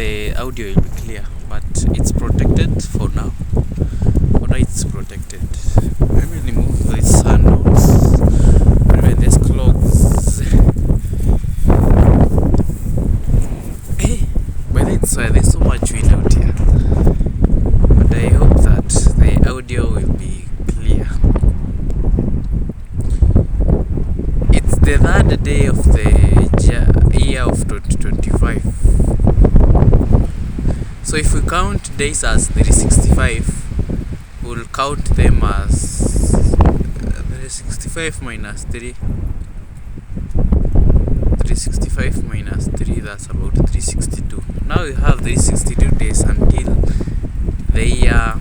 the audio will be clear, but it's protected for now. For now it's protected. Let me remove these sandals. Remove these clothes. Hey, but there's so much wind out here. But I hope that the audio will be clear. It's the third day of the year of 2025. So if we count days as 365, we'll count them as 365 minus 3. 365 minus 3, that's about 362. Now we have 362 days until the year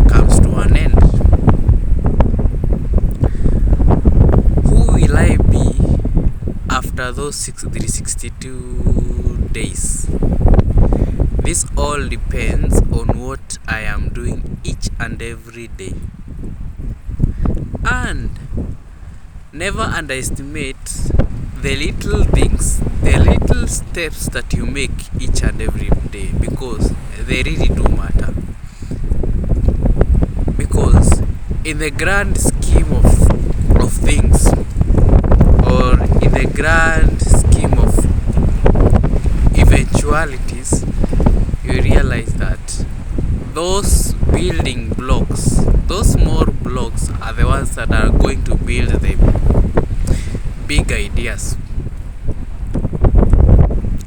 comes to an end. Who will I be after those 362 days? This all depends on what I am doing each and every day. And never underestimate the little things, the little steps that you make each and every day, because they really do matter. Because in the grand scheme of things, or in the grand scheme of eventualities, you realize that those building blocks, those small blocks, are the ones that are going to build the big ideas.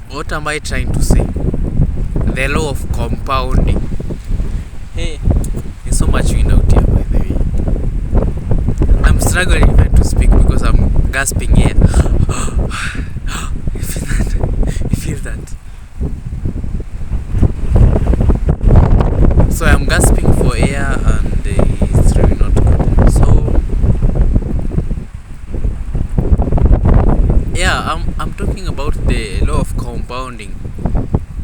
What am I trying to say? The law of compounding. Hey, there's so much wind out here, by the way. I'm struggling even to speak because I'm gasping here. You feel that? You feel that? So I'm gasping for air and it's really not good. So yeah, I'm talking about the law of compounding.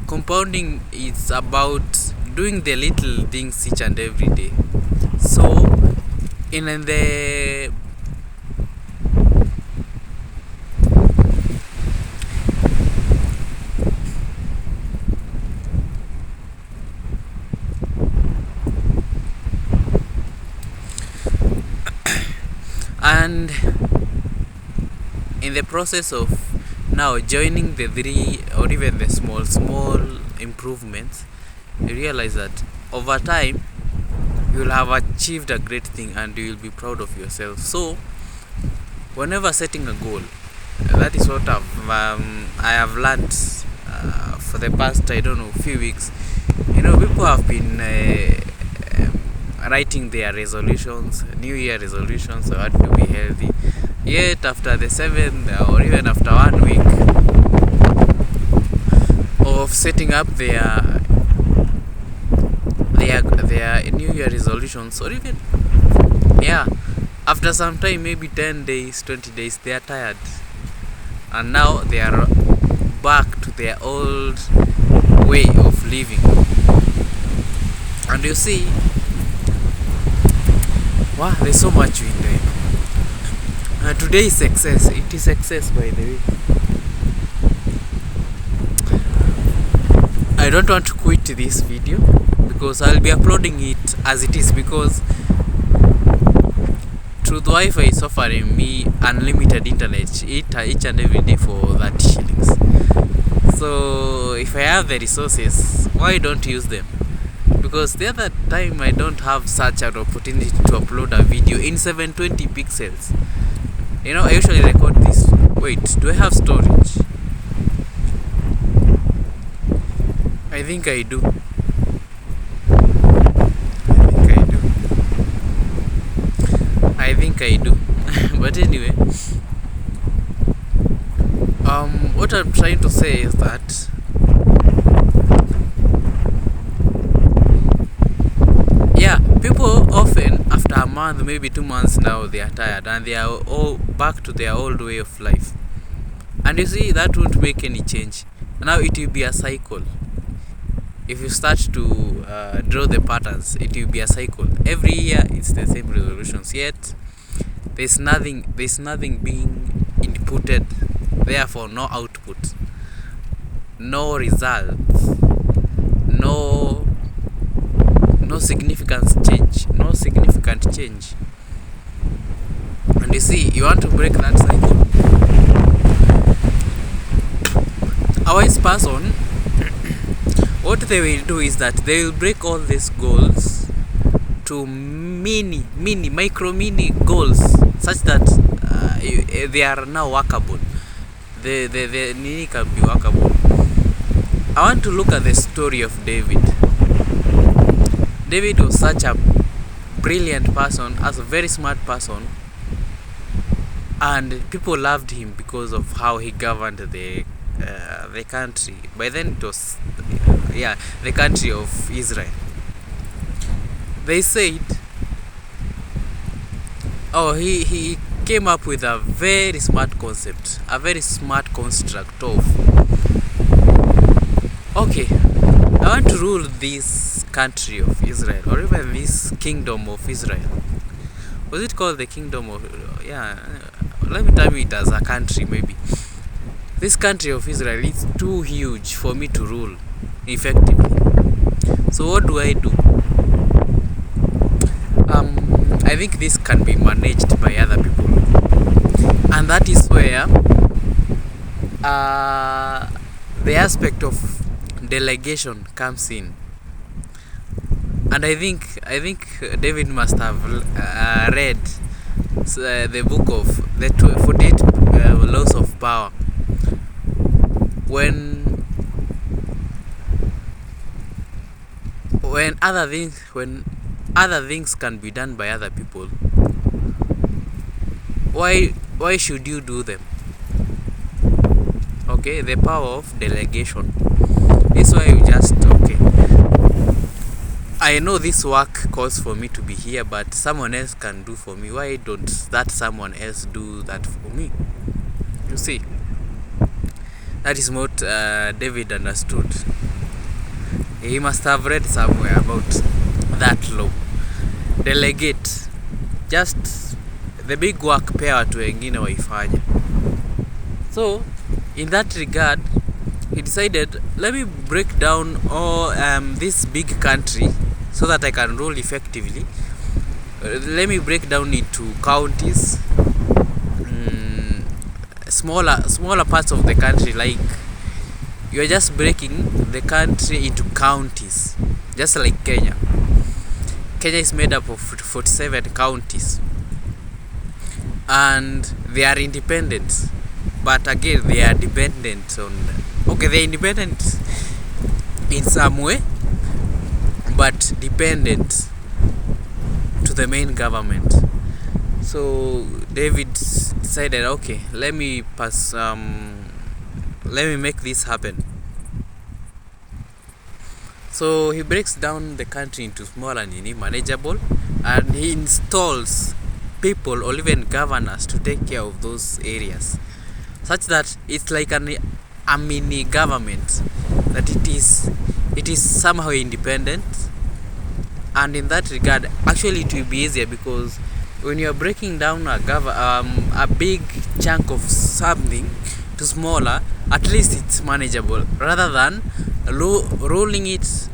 Compounding is about doing the little things each and every day. So in the and in the process of now joining the three or even the small improvements, you realize that over time you will have achieved a great thing and you will be proud of yourself. So whenever setting a goal, that is what I have learned for the past few weeks. People have been writing their resolutions, New Year resolutions, or what to be healthy. Yet after the 7th or even after 1 week of setting up their New Year resolutions, or even after some time, maybe 10 days, 20 days, they are tired, and now they are back to their old way of living. And you see, wow, there's so much wind there. Today is excess. It is excess, by the way. I don't want to quit this video because I'll be uploading it as it is, because Truth Wi-Fi is offering me unlimited internet each and every day for 30 shillings. So if I have the resources, why don't use them? Because the other time I don't have such an opportunity to upload a video in 720 pixels. I usually record this. Wait, do I have storage? I think I do. But anyway, what I'm trying to say is that people often, after a month, maybe 2 months now, they are tired and they are all back to their old way of life. And you see, that won't make any change. Now it will be a cycle. If you start to draw the patterns, it will be a cycle. Every year it's the same resolutions, yet there's nothing being inputted, therefore no output. no results, no significant change. And you see, you want to break that cycle. A wise person, what they will do is that they will break all these goals to micro goals, such that they are now workable. The nini can be workable. I want to look at the story of David. David was such a brilliant person, as a very smart person, and people loved him because of how he governed the country. By then it was the country of Israel. They said, he came up with a very smart concept, a very smart construct of, okay, I want to rule this country of Israel, or even this kingdom of Israel. Was it called the kingdom of, let me tell you it as a country maybe. This country of Israel is too huge for me to rule effectively. So what do? I think this can be managed by other people. And that is where the aspect of delegation comes in. And I think David must have read the book of the 48 laws of power. When other things can be done by other people, why should you do them? Okay, the power of delegation. This why you just, okay, I know this work calls for me to be here, but someone else can do for me. Why don't that someone else do that for me? You see, that is what David understood. He must have read somewhere about that law. Delegate, just the big work pea watu wengine waifanya. So in that regard, he decided, let me break down all this big country so that I can rule effectively. Let me break down into counties, smaller parts of the country. Like, you are just breaking the country into counties, just like Kenya. Kenya is made up of 47 counties, and they are independent, but again they are dependent on, they're independent in some way, but dependent to the main government. So David decided, okay, let me make this happen. So he breaks down the country into small and manageable, and he installs people or even governors to take care of those areas, such that it's like a mini government, that it is somehow independent. And in that regard, actually it will be easier, because when you are breaking down a big chunk of something to smaller, at least it's manageable, rather than rolling it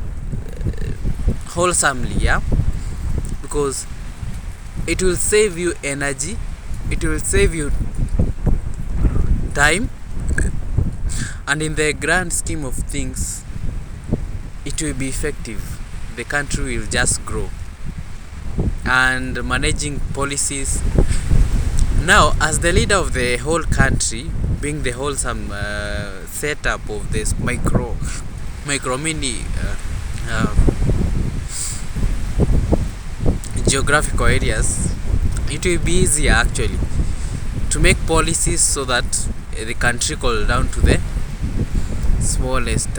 wholesomely, because it will save you energy, it will save you time, and in the grand scheme of things, it will be effective. The country will just grow. And managing policies, now as the leader of the whole country, being the wholesome setup of this micro mini geographical areas, it will be easier actually to make policies so that the country goes down to the smallest.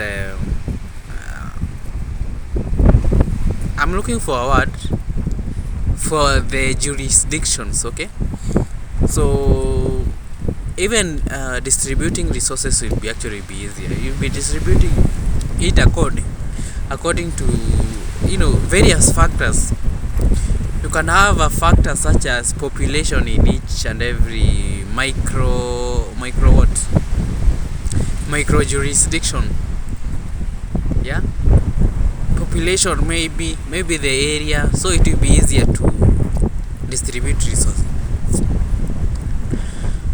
I'm looking for a word for the jurisdictions. Okay, so even distributing resources will be be easier. You'll be distributing it according to various factors. You can have a factor such as population in each and every micro micro jurisdiction. Yeah, population, maybe the area, so it will be easier to distribute resources.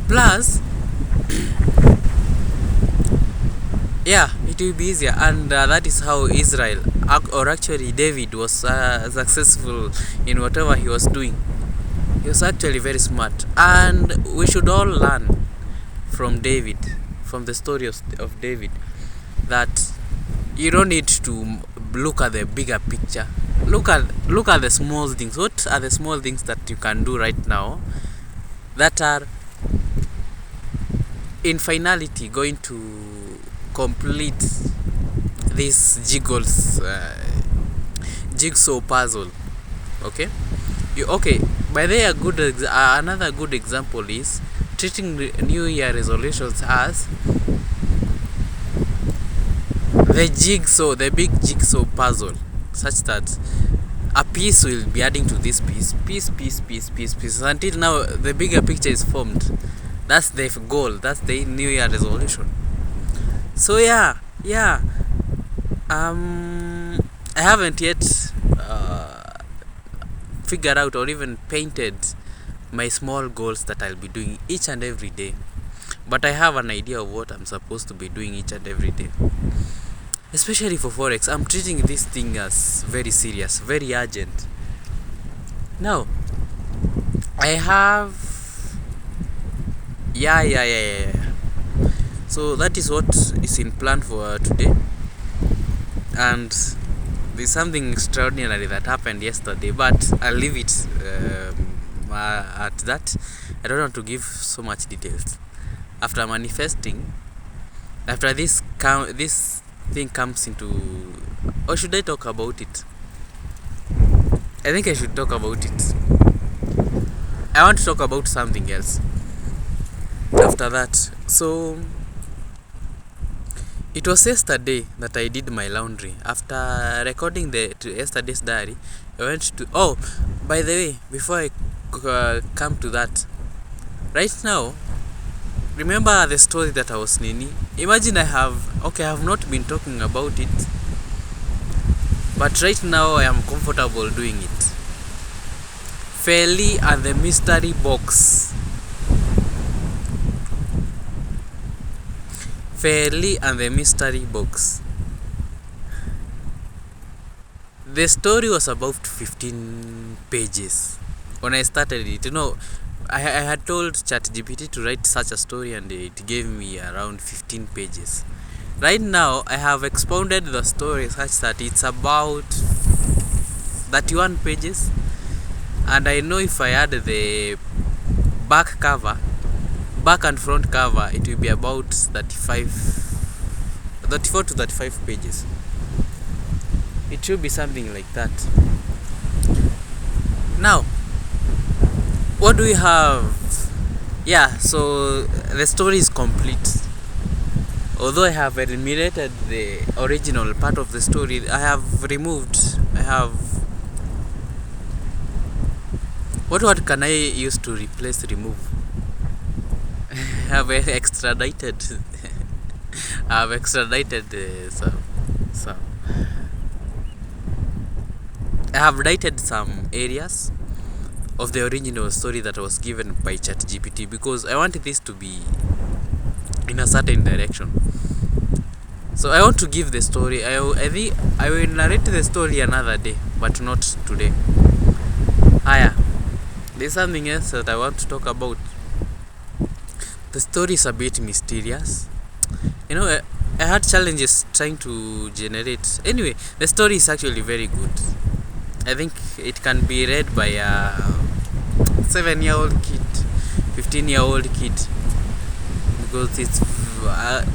Plus, yeah, it will be easier, and that is how Israel, or actually David, was successful in whatever he was doing. He was actually very smart, and we should all learn from David, from the story of David, that you don't need to look at the bigger picture. Look at the small things. What are the small things that you can do right now that are in finality going to complete this jigsaw puzzle? Okay. By the way, another good example is treating New Year resolutions as the big jigsaw puzzle, such that a piece will be adding to this piece until now the bigger picture is formed. That's the goal. That's the New Year resolution. So yeah. I haven't yet figured out or even painted my small goals that I'll be doing each and every day, but I have an idea of what I'm supposed to be doing each and every day. Especially for Forex, I'm treating this thing as very serious, very urgent. Now, I have... Yeah. So that is what is in plan for today. And there's something extraordinary that happened yesterday, but I'll leave it at that. I don't want to give so much details. After manifesting, after this thing comes into, or should I talk about it? I think I should talk about it. I want to talk about something else after that. So it was yesterday that I did my laundry. After recording yesterday's diary, I went to... Oh, by the way, before I come to that, right now, remember the story that I was Nini? Imagine I have not been talking about it, but right now I am comfortable doing it. Feli and the mystery box. Fairly and the mystery box. The story was about 15 pages when I started it. I had told ChatGPT to write such a story, and it gave me around 15 pages. Right now, I have expounded the story such that it's about 31 pages, and I know if I add the back and front cover, it will be about 34 to 35 pages. It should be something like that. Now, what do we have? Yeah, so the story is complete. Although I have eliminated the original part of the story, what can I use to replace remove? I have extradited some. I have dated some areas of the original story that was given by ChatGPT, because I wanted this to be in a certain direction. So I want to give the story. I think I will narrate the story another day, but not today. There's something else that I want to talk about. The story is a bit mysterious. I had challenges trying to generate. Anyway, the story is actually very good. I think it can be read by a 7-year-old kid, 15-year-old kid, because it's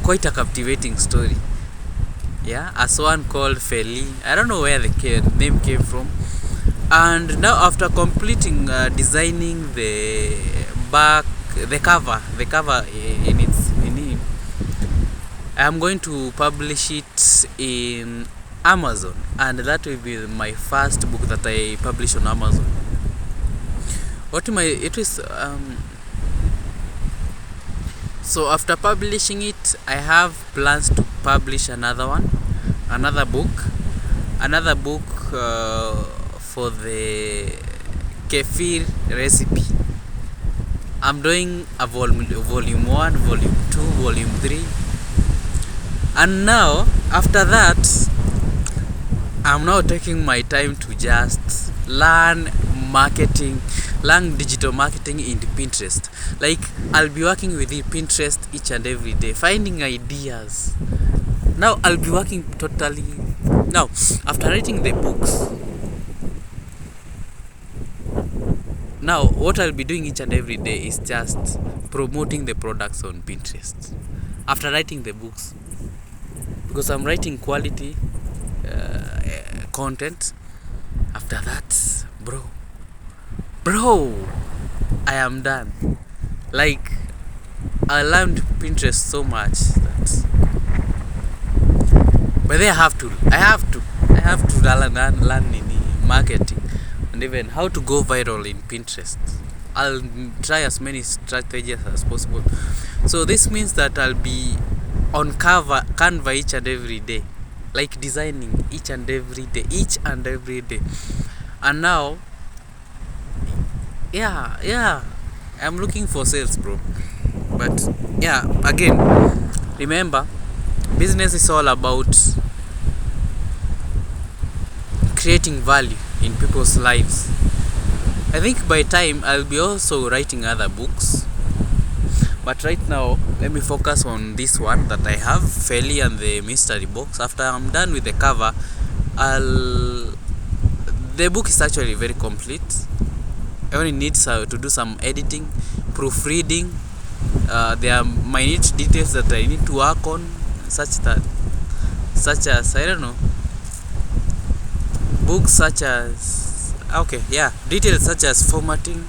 quite a captivating story. Yeah, as one called Feli. I don't know where the name came from. And now, after completing designing the cover in its meaning, I am going to publish it in Amazon, and that will be my first book that I publish on Amazon. So after publishing it, I have plans to publish another book for the kefir recipe. I'm doing a volume 1, volume 2, volume 3, and now after that I'm now taking my time to just learn digital marketing in Pinterest. Like, I'll be working with Pinterest each and every day, finding ideas. Now I'll be working totally. Now, after writing the books, now what I'll be doing each and every day is just promoting the products on Pinterest. After writing the books, because I'm writing quality content. After that, bro, I am done. Like, I learned Pinterest so much that, but then I have to learn in marketing and even how to go viral in Pinterest. I'll try as many strategies as possible. So this means that I'll be on Canva each and every day, like designing each and every day. And now, yeah, I'm looking for sales, bro. But yeah, again, remember, business is all about creating value in people's lives. I think by time I'll be also writing other books, but right now let me focus on this one that I have, Feli and the Mystery Box. After I'm done with the cover, the book is actually very complete. I only need to do some editing, proofreading. There are minute details that I need to work on, such as, I don't know, books such as, details such as formatting.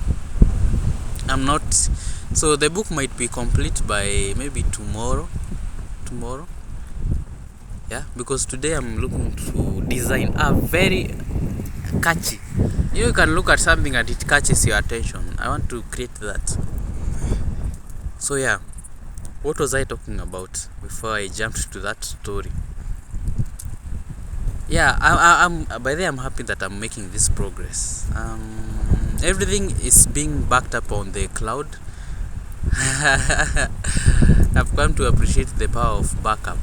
I'm not, so the book might be complete by maybe tomorrow. Yeah, because today I'm looking to design a very catchy. You can look at something and it catches your attention. I want to create that. So yeah, what was I talking about before I jumped to that story? Yeah, I'm by the way, I'm happy that I'm making this progress. Everything is being backed up on the cloud. I've come to appreciate the power of backup.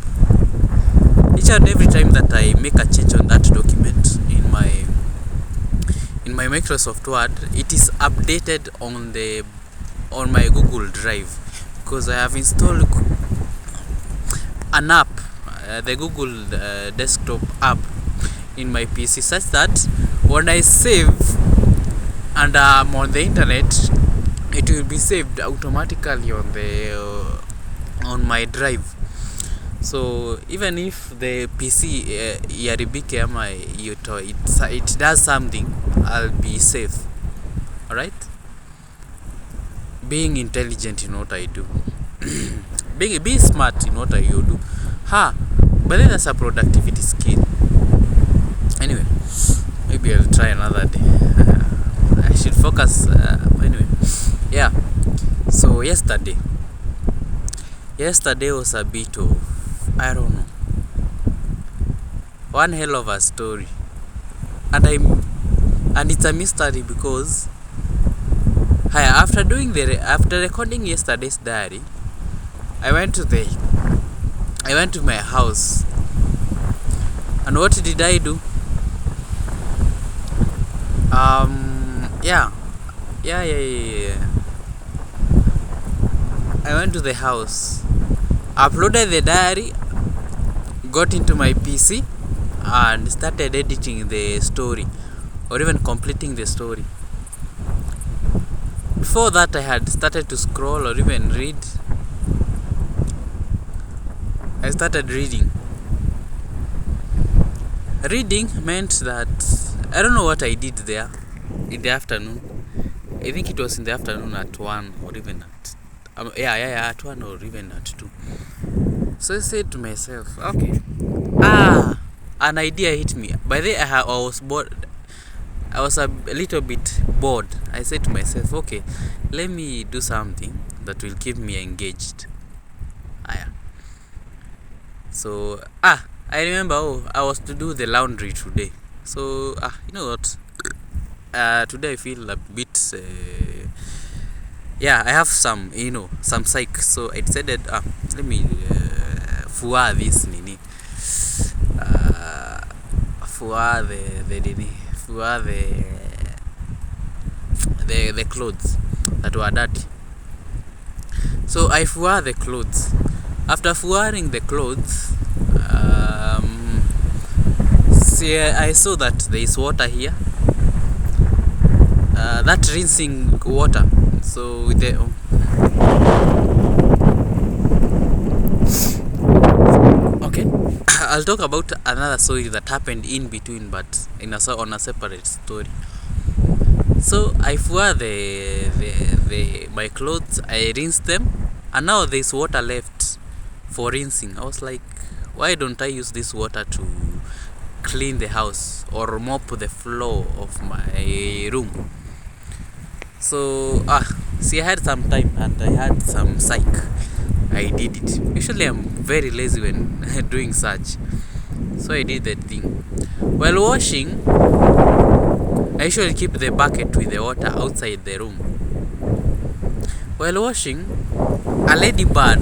Each and every time that I make a change on that document in my Microsoft Word, it is updated on my Google Drive, because I have installed an app, the Google desktop app in my PC, such that when I save and I'm on the internet, it will be saved automatically on my drive. So even if the PC yaribike ama it does something, I'll be safe. Alright? Being intelligent in what I do. Be smart in what I do. But then that's a productivity skill. Anyway, maybe I'll try another day. I should focus. Anyway, yeah. So yesterday was a bit of, I don't know, one hell of a story, and it's a mystery because after recording yesterday's diary, I went to my house, and what did I do? Yeah. I went to the house, uploaded the diary, got into my PC, and started editing the story, or even completing the story. Before that, I had started to scroll or even read. I started reading. Reading meant that I don't know what I did there in the afternoon. I think it was in the afternoon at 1 or even at at 1 or even at 2. So I said to myself, okay, an idea hit me. By the way, I was bored. I was a little bit bored. I said to myself, okay, let me do something that will keep me engaged. So I remember, I was to do the laundry today. So you know what, today I feel a bit I have some, some psych. So I decided, let me fua this nini, fua the nini, fua the clothes that were dirty. So I fua the clothes. After fuaring the clothes, see, I saw that there is water here, that rinsing water. So with the okay, I'll talk about another story that happened in between, but on a separate story. So I fua the my clothes, I rinsed them, and now there's water left for rinsing. I was like, why don't I use this water to clean the house or mop the floor of my room? So see, I had some time and I had some psych. I did it. Usually I'm very lazy when doing such, so I did that thing. While washing, I usually keep the bucket with the water outside the room. While washing, a ladybird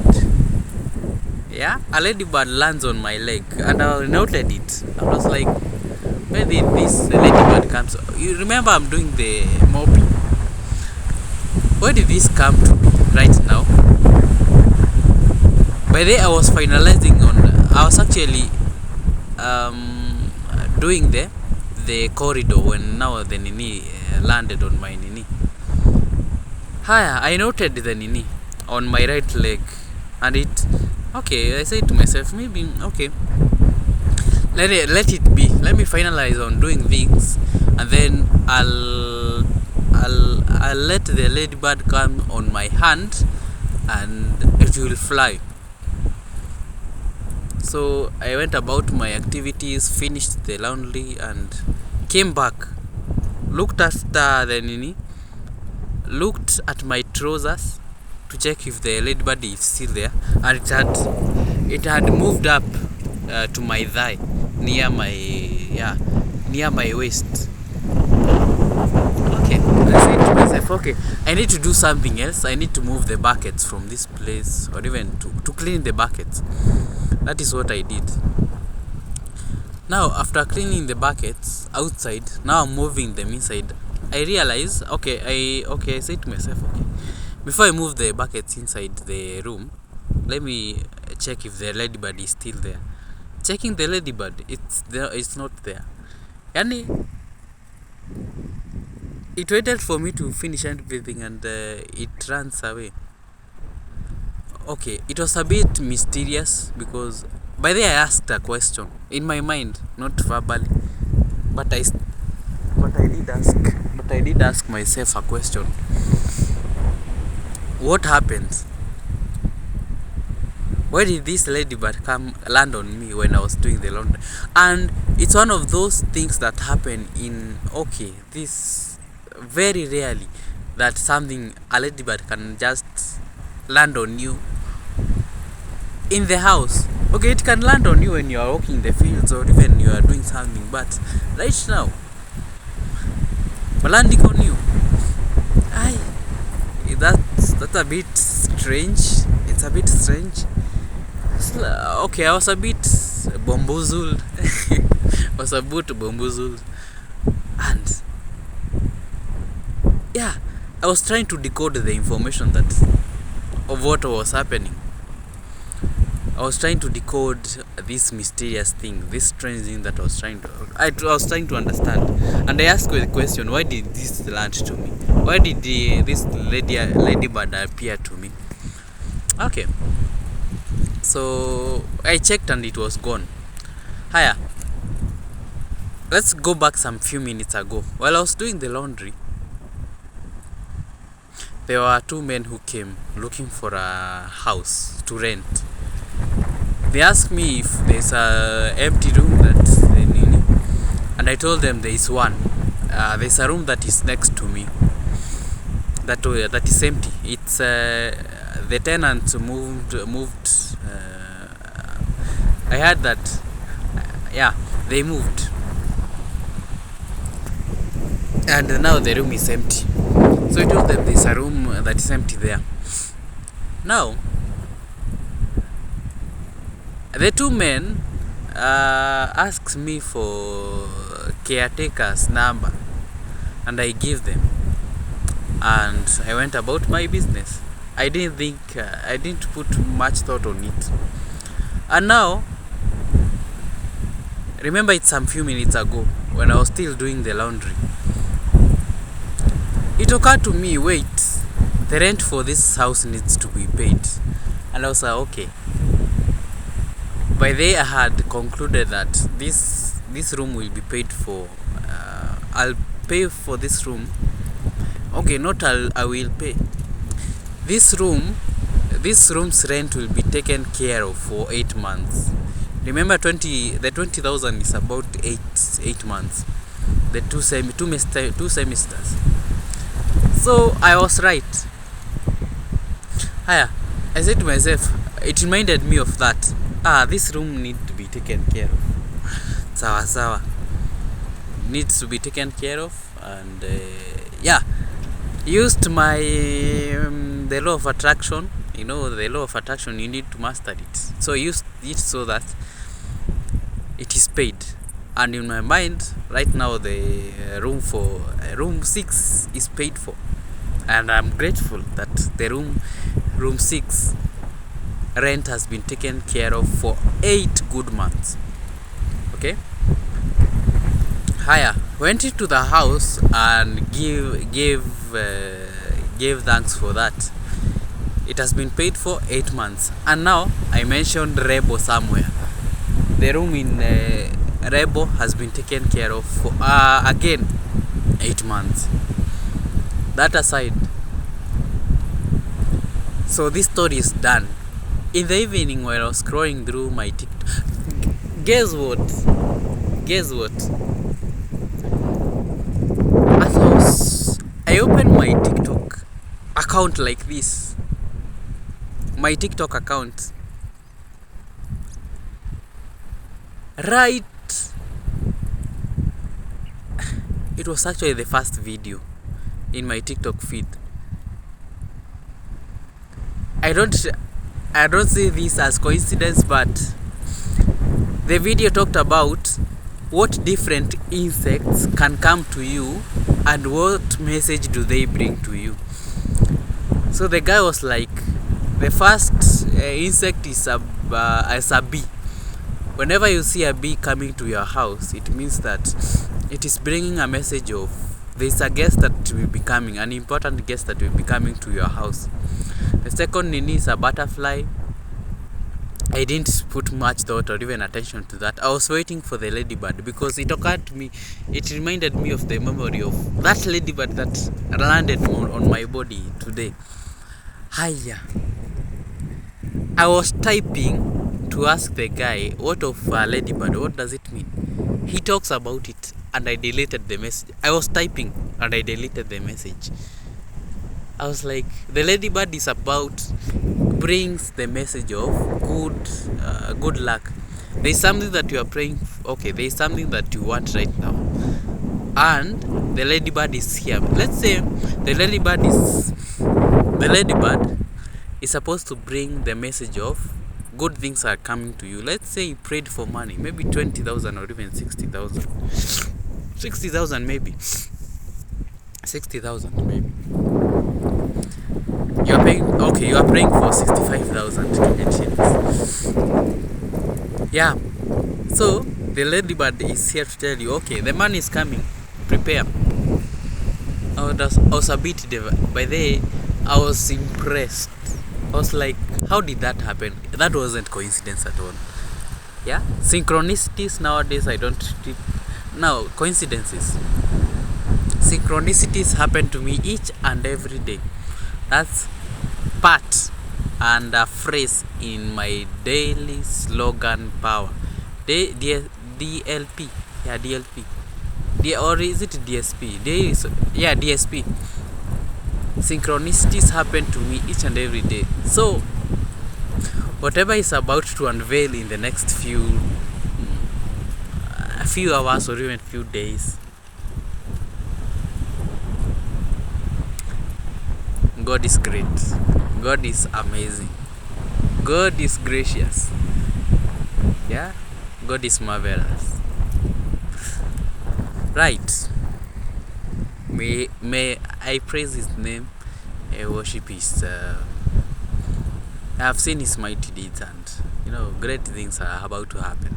lands on my leg, and I noted it. I was like, where did this ladybird come from? You remember I'm doing the mopping. Where did this come to me right now? By the way, I was actually doing the corridor when now the nini landed on my nini. I noted the nini on my right leg, and I said to myself, maybe okay, let it be. Let me finalize on doing things, and then I'll let the ladybird come on my hand, and it will fly. So I went about my activities, finished the laundry, and came back. Looked after the nini, looked at my trousers to check if the ladybird is still there, and it had moved up to my thigh, near my waist. Okay, I said to myself, okay, I need to do something else. I need to move the buckets from this place, or even to clean the buckets. That is what I did. Now, after cleaning the buckets outside, now I'm moving them inside. I realize, I said to myself, okay, before I move the buckets inside the room, let me check if the ladybird is still there. Checking the ladybird, it's not there. Yani, it waited for me to finish everything, and it runs away. Okay, it was a bit mysterious, because by the way, I asked a question in my mind, not verbally, but I did ask myself a question. What happened? Why did this ladybird land on me when I was doing the laundry? And it's one of those things that happen this very rarely, that a ladybird can just land on you in the house. Okay, it can land on you when you are walking the fields, or even you are doing something, but right now, landing on you, that's a bit strange. It's a bit strange. Okay, I was a bit bamboozled. And I was trying to decode the information of what was happening. I was trying to decode this mysterious thing, this strange thing that I was trying to understand. And I asked the question, why did this land to me? Why did this ladybird appear to me? Okay. So I checked and it was gone. Let's go back some few minutes ago. While I was doing the laundry, there were two men who came looking for a house to rent. They asked me if there's a empty room and I told them there is one. There's a room that is next to me that is empty. It's the tenants moved I heard that yeah, they moved, and now the room is empty. So I told them there's a room that is empty there. Now the two men asked me for caretaker's number, and I give them, and I went about my business. I didn't put much thought on it. And now, remember, it's some few minutes ago when I was still doing the laundry, it occurred to me, wait, the rent for this house needs to be paid. And I was like, okay. By then I had concluded that this room will be paid for. I'll pay for this room. Okay, not I will pay. This room's rent will be taken care of for 8 months. Remember, the 20,000 is about 8 months. The two semesters. So I was right. I said to myself, it reminded me of that. This room needs to be taken care of. Sawa. Needs to be taken care of, and used my the law of attraction. The law of attraction, you need to master it. So I used it so that it is paid. And in my mind right now, the room 6 is paid for, and I'm grateful that the room 6 rent has been taken care of for 8 good months. Okay, went into the house and gave thanks for that. It has been paid for 8 months. And now I mentioned Rebo somewhere. The room in Rebo has been taken care of for again 8 months. That aside, so this story is done. In the evening, when I was scrolling through my TikTok, guess what? I opened my TikTok account like this. My TikTok account. Right. It was actually the first video in my TikTok feed. I don't see this as coincidence, but the video talked about what different insects can come to you and what message do they bring to you. So the guy was like, the first insect is a bee. Whenever you see a bee coming to your house, it means that it is bringing a message of there's a guest that will be coming, an important guest that will be coming to your house. The second is a butterfly. I didn't put much thought or even attention to that. I was waiting for the ladybird because it occurred to me, it reminded me of the memory of that ladybird that landed on my body today. Hiya. I was typing to ask the guy, what of ladybird, what does it mean? He talks about it and I deleted the message. I was typing and I deleted the message. I was like, the ladybird is about, brings the message of good luck. There's something that you are praying for. Okay, there's something that you want right now, and the ladybird is here. Let's say the ladybird is supposed to bring the message of good things are coming to you. Let's say you prayed for money, maybe 20,000 or even 60,000. 60,000 maybe. 60,000 maybe. You are praying for 65,000 Kenyan shillings. Yeah. So the ladybird is here to tell you, okay, the money is coming. Prepare. I was a bit by the way, I was impressed. I was like, how did that happen? That wasn't coincidence at all. Yeah? Synchronicities nowadays I don't treat. Now, coincidences. Synchronicities happen to me each and every day. That's part and a phrase in my daily slogan power. DLP. Yeah, DLP. Or is it DSP? DSP. Synchronicities happen to me each and every day. So whatever is about to unveil in the next few hours or even few days, God is great. God is amazing. God is gracious. Yeah, God is marvelous. Right. May I praise His name. I worship His. I have seen His mighty deeds, and great things are about to happen.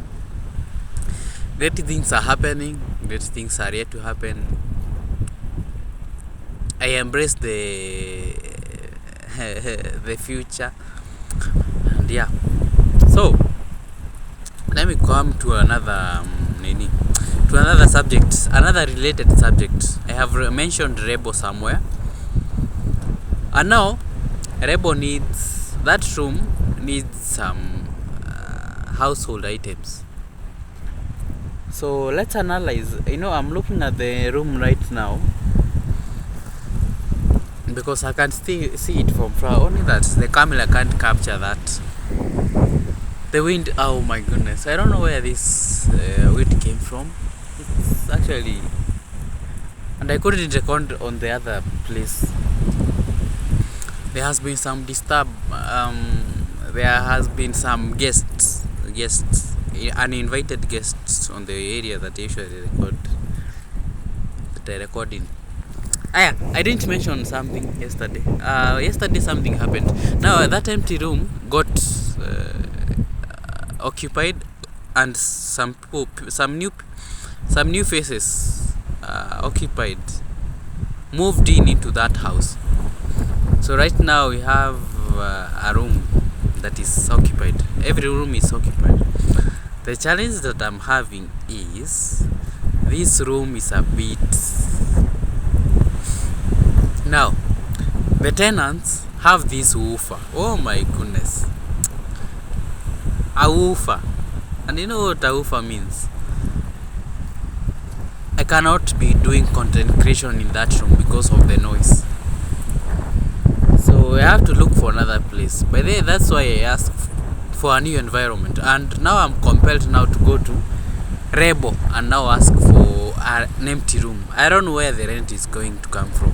Great things are happening. Great things are yet to happen. I embrace the the future, and yeah. So let me come to another subject, another related subject. I have mentioned Rebo somewhere, and now Rebo that room needs some household items. So let's analyze. I'm looking at the room right now because I can still see it from far. Only that the camera can't capture that. The wind, oh my goodness, I don't know where this wind came from. It's actually, and I couldn't record on the other place. There has been some there has been some guests, uninvited guests on the area that I usually record in. I didn't mention something yesterday. Yesterday something happened. Now that empty room got occupied, and some new faces occupied, moved into that house. So right now we have a room that is occupied. Every room is occupied. The challenge that I'm having is this room is a bit. Now the tenants have this woofer. Oh my goodness. A woofer. And you know what a woofer means? I cannot be doing content creation in that room because of the noise. So I have to look for another place. By the way, that's why I asked for a new environment. And now I'm compelled now to go to Rebo and now ask for an empty room. I don't know where the rent is going to come from.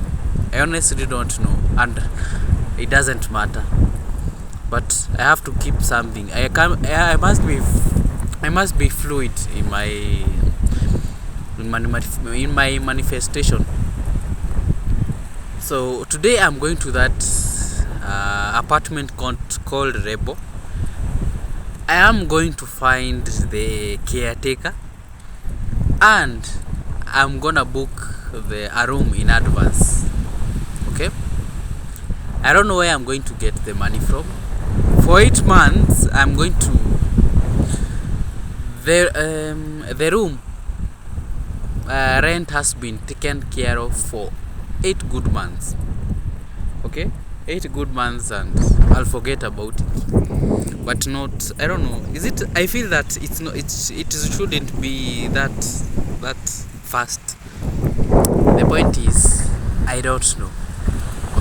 I honestly don't know. And it doesn't matter. But I have to keep something. I must be fluid in my manifestation. So today I'm going to that apartment called Rebo. I am going to find the caretaker, and I'm gonna book a room in advance. Okay? I don't know where I'm going to get the money from. For 8 months, I'm going to the room rent has been taken care of for 8 good months. Okay, 8 good months, and I'll forget about it. But not, I don't know. Is it? I feel that it's not. It shouldn't be that fast. The point is, I don't know.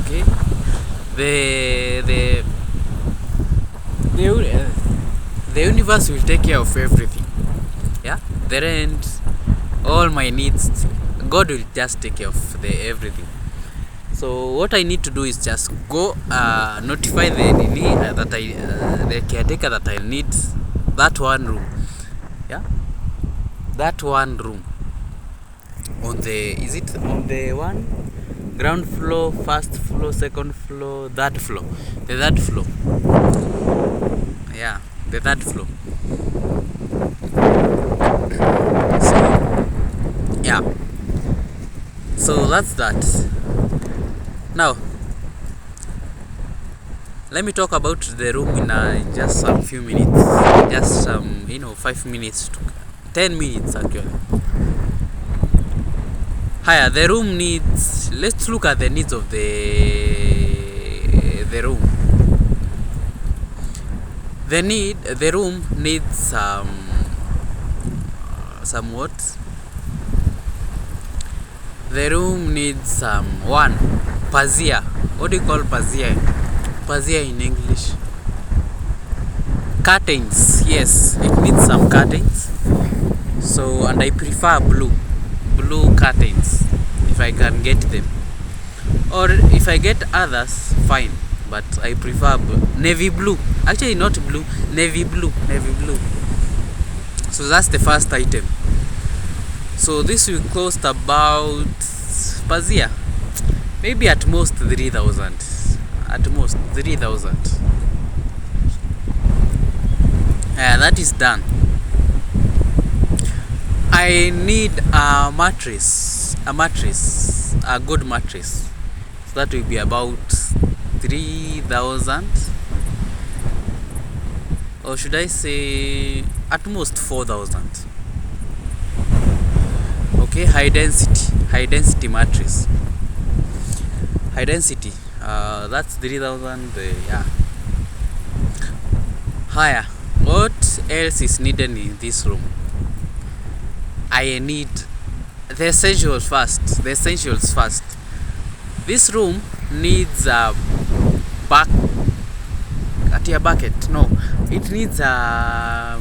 Okay, the universe will take care of everything. Yeah, the rent, all my needs, God will just take care of everything. So what I need to do is just go notify the caretaker that I need that one room. Yeah, that one room on the one ground floor, first floor, second floor, third floor, the third floor. Yeah, the third floor. So yeah, so that's that. Now let me talk about the room in just some few minutes, just 5 minutes to 10 minutes actually. Higher, the room needs. Let's look at the needs of the room. The room needs some what? The room needs one pazia. What do you call pazia? Pazia in English. Curtains, yes, it needs some curtains. So, and I prefer blue curtains if I can get them, or if I get others, fine. But I prefer navy blue. Actually, not blue, navy blue, navy blue. So that's the first item. So this will cost about Pazia, maybe at most 3,000. At most 3,000. That is done. I need a mattress, a good mattress. So that will be about 3,000, or should I say at most 4,000. Okay, high density mattress. High density. That's 3,000. Yeah. Higher. What else is needed in this room? I need the essentials first. This room needs a bucket. No, it needs a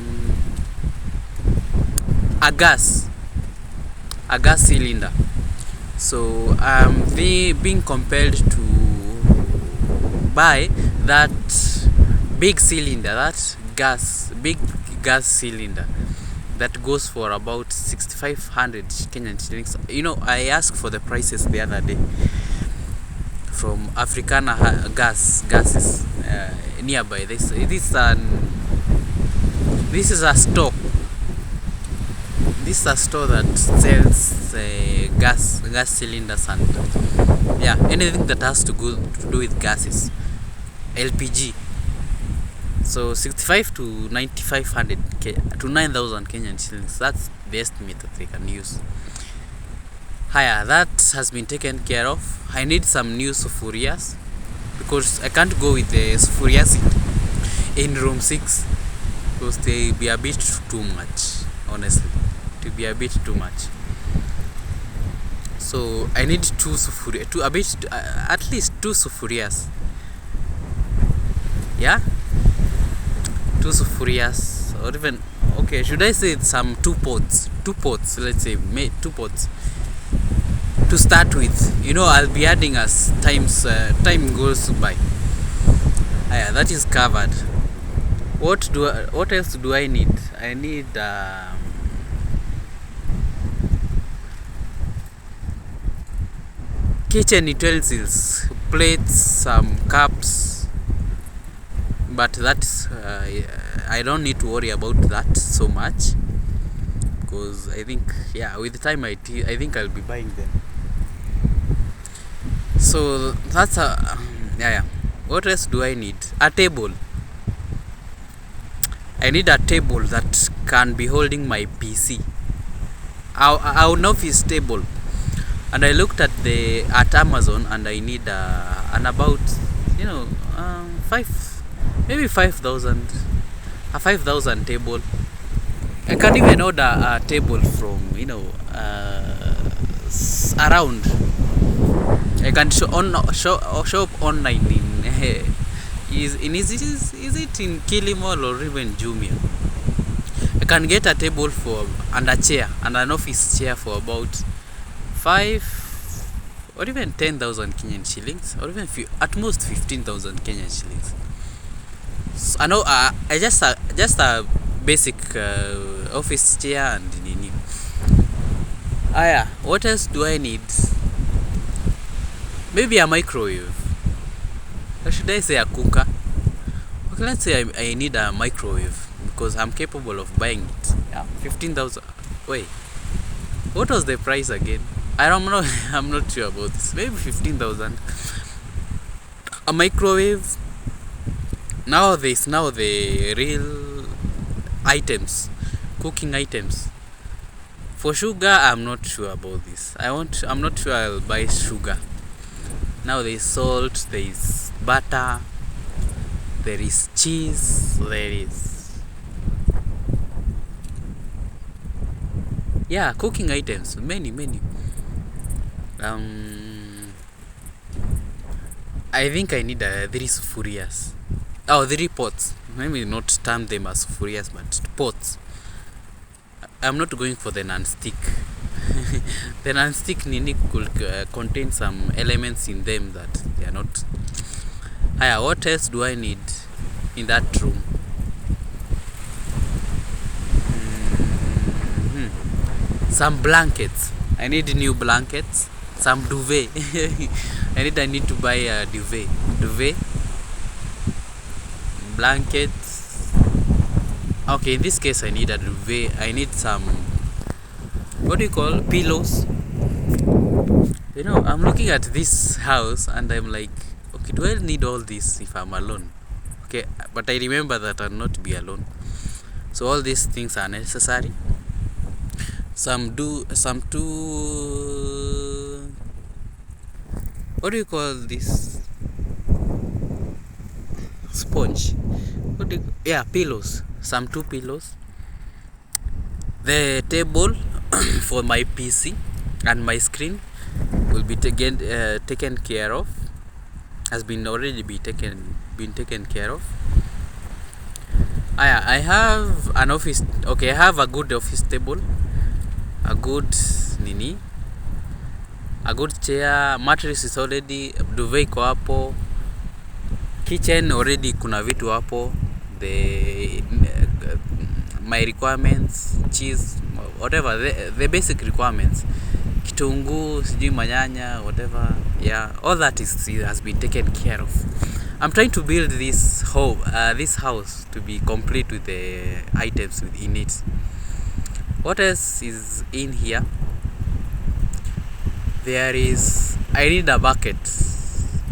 gas cylinder. So I'm being compelled to buy that big cylinder, big gas cylinder that goes for about 6,500 Kenyan shillings. I asked for the prices the other day from Africana gases nearby. This is a store. This is a store that sells gas cylinders and anything that has to do with gases, LPG. So 65 to 9,500 to 9,000 Kenyan shillings. That's the estimate that they can use. Higher, that has been taken care of. I need some new sufurias because I can't go with the sufurias in room 6 because they be a bit too much, honestly. To be a bit too much. So I need at least two sufurias. Yeah, 2 sufurias, or even, okay, should I say some 2 pots? Let's say 2 pots to start with. I'll be adding as time goes by. That is covered. What else do I need? I need kitchen utensils, plates, some cups, but that's I don't need to worry about that so much because I think with time I think I'll be buying them. So that's what else do I need? A table. I need a table that can be holding my PC. An office table. And I looked at Amazon, and I need about 5,000, a 5,000 table. I can even order a table from around. I can shop online is it in Kilimall or even Jumia. I can get a table and a chair and an office chair for about 5 or even 10,000 Kenyan shillings, or even at most 15,000 Kenyan shillings. So I know I just a basic office chair and nini. What else do I need? Maybe a microwave. Or should I say a cooker? Okay, let's say I need a microwave because I'm capable of buying it. 15,000. Wait, what was the price again? I'm not sure about this. Maybe 15,000. A microwave. Now the real items, cooking items. For sugar, I'm not sure about this. I'm not sure I'll buy sugar. Now there is salt, there is butter, there is cheese, there is cooking items, many. I think I need 3 sufurias. Oh, 3 pots. Let me not term them as furious, but pots. I'm not going for the non-stick. The non-stick nini could contain some elements in them that they are not. Hiya, what else do I need in that room? Some blankets. I need new blankets. Some duvet. I need to buy a duvet. Blankets. Okay, in this case I need a duvet. I need some, what do you call, pillows. You know, I'm looking at this house and I'm like, okay, do I need all this if I'm alone? Okay, but I remember that I'll not be alone. So all these things are necessary. Some two, what do you call this? Sponge. Yeah, pillows. Some 2 pillows. The table for my PC and my screen will be taken care of. Has been already been taken care of. I have an office. Okay, I have a good office table, a good chair, mattress is already, duvet iko hapo, kitchen already kuna vitu hapo, my requirements, cheese, whatever, the basic requirements, kitunguu, sijui manyanya, whatever, yeah, all that has been taken care of. I'm trying to build this house to be complete with the items within it. What else is in here? I need a bucket.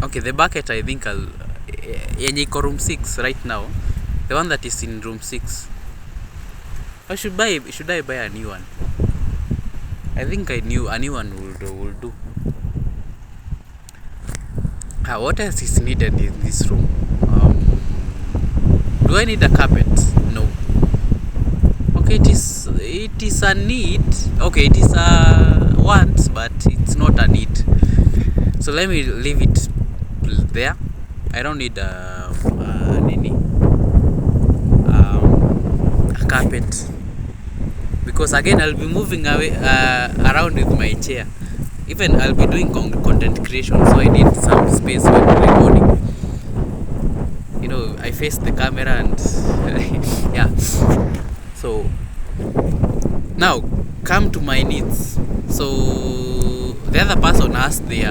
Okay, the bucket I think yenye iko room 6 right now. The one that is in room 6. Or should I buy a new one? I think a new one will do. What else is needed in this room? Do I need a carpet? No. Okay, it is a need. Okay, it is a want, but it's not a need. So let me leave it there. I don't need a carpet, because again I'll be moving away around with my chair. Even I'll be doing content creation, so I need some space when recording. You know, I face the camera and yeah. So now come to my needs. So the other person asked this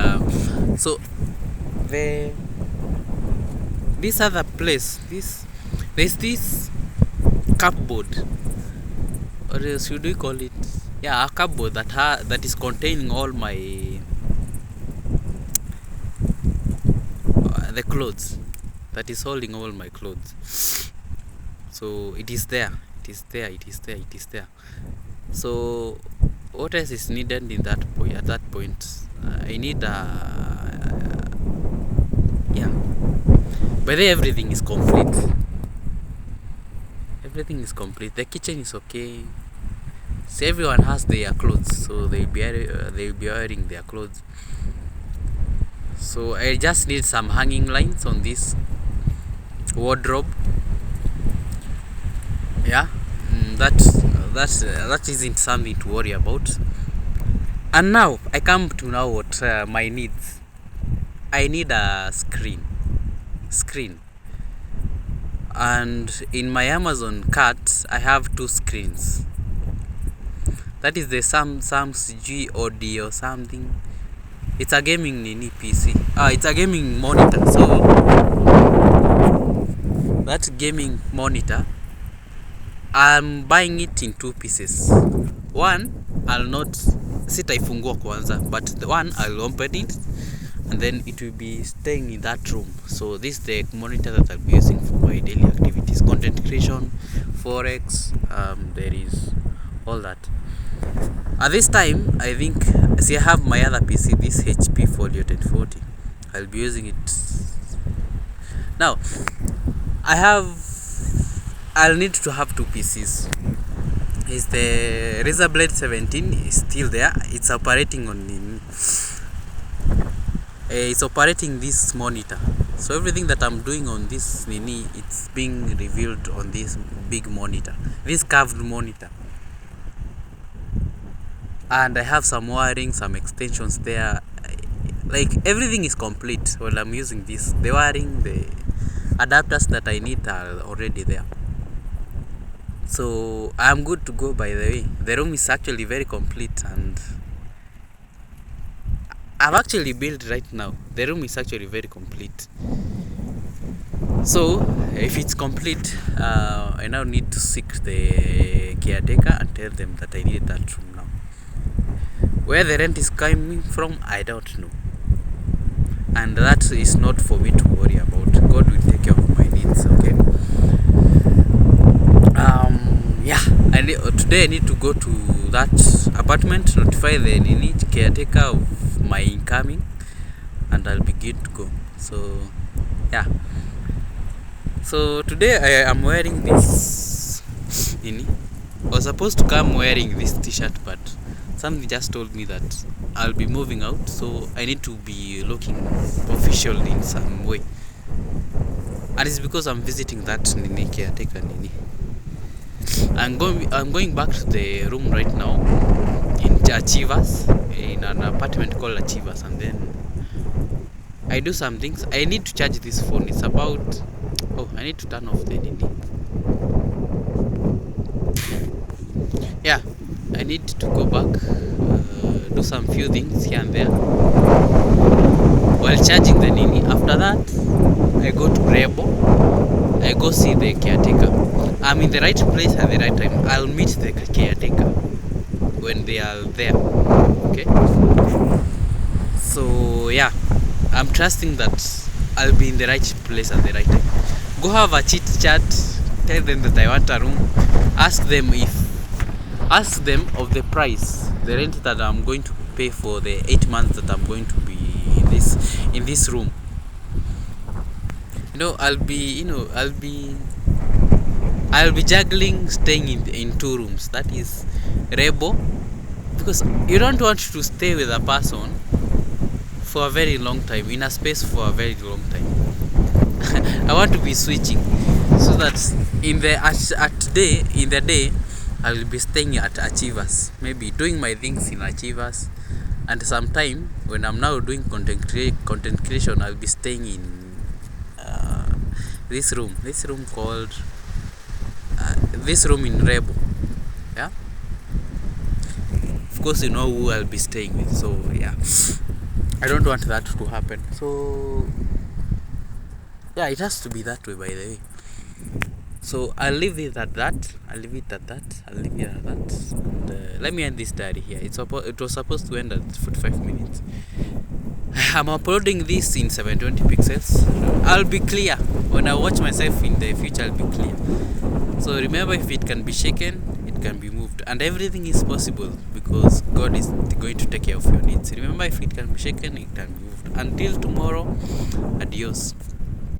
other place, there's this cupboard, or else should we call it, yeah, a cupboard that is containing all my the clothes, that is holding all my clothes. So it is there. So what else is needed in that point? At that point, I need yeah. By the way, everything is complete. The kitchen is okay. So everyone has their clothes, so they'll be wearing their clothes. So I just need some hanging lines on this wardrobe. Yeah, that isn't something to worry about. And now I come to what my needs. I need a screen, and in my Amazon cart I have 2 screens. That is the Sam's G audio something. It's a gaming PC. It's a gaming monitor. So that gaming monitor, I'm buying it in 2 pieces. One, I'll not sitaifungua kwanza, but the one I'll open it and then it will be staying in that room. So this is the monitor that I'll be using for my daily activities, content creation, forex, there is all that. At this time, I think, see, I have my other PC, this HP Folio 1040. I'll be using it. Now, I'll need to have 2 PCs. Is the Razer Blade 17 is still there. It's operating on it's operating this monitor. So everything that I'm doing on this nini, it's being revealed on this big monitor, this curved monitor. And I have some wiring, some extensions there. Like everything is complete while I'm using this. The wiring, the adapters that I need are already there. So I'm good to go. By the way, the room is actually very complete, and I've actually built right now. The room is actually very complete. So if it's complete, I now need to seek the caretaker and tell them that I need that room now. Where the rent is coming from, I don't know, and that is not for me to worry about. God will take care of my needs. Okay. Yeah. Today I need to go to that apartment, notify the caretaker of my incoming, and I'll begin to go. So yeah. So today I am wearing this I was supposed to come wearing this t-shirt, but something just told me that I'll be moving out, so I need to be looking official in some way. And it's because I'm visiting that caretaker. I'm going back to the room right now in Achievers, in an apartment called Achievers, and then I do some things. I need to charge this phone. It's about I need to turn off the yeah, I need to go back, do some few things here and there while charging the nini. After that, I go to Rebo. I go see the caretaker. I'm in the right place at the right time. I'll meet the caretaker when they are there. Okay. So yeah, I'm trusting that I'll be in the right place at the right time. Go have a chit chat. Tell them that I want a room. Ask them of the price, the rent that I'm going to pay for the 8 months that I'm going to be in this room. I'll be juggling staying in 2 rooms. That is Rebo, because you don't want to stay with a person for a very long time, in a space for a very long time. I want to be switching, so that in the day I will be staying at Achievers, maybe doing my things in Achievers, and sometime when I'm now doing content creation, I'll be staying in this room called this room in Rebo. Yeah, of course you know who I'll be staying with. So yeah, I don't want that to happen. So yeah, it has to be that way, by the way. So I'll leave it at that. And let me end this diary here. It was supposed to end at 45 minutes. I'm uploading this in 720 pixels. I'll be clear. When I watch myself in the future, I'll be clear. So remember, if it can be shaken, it can be moved. And everything is possible because God is going to take care of your needs. Remember, if it can be shaken, it can be moved. Until tomorrow, adios.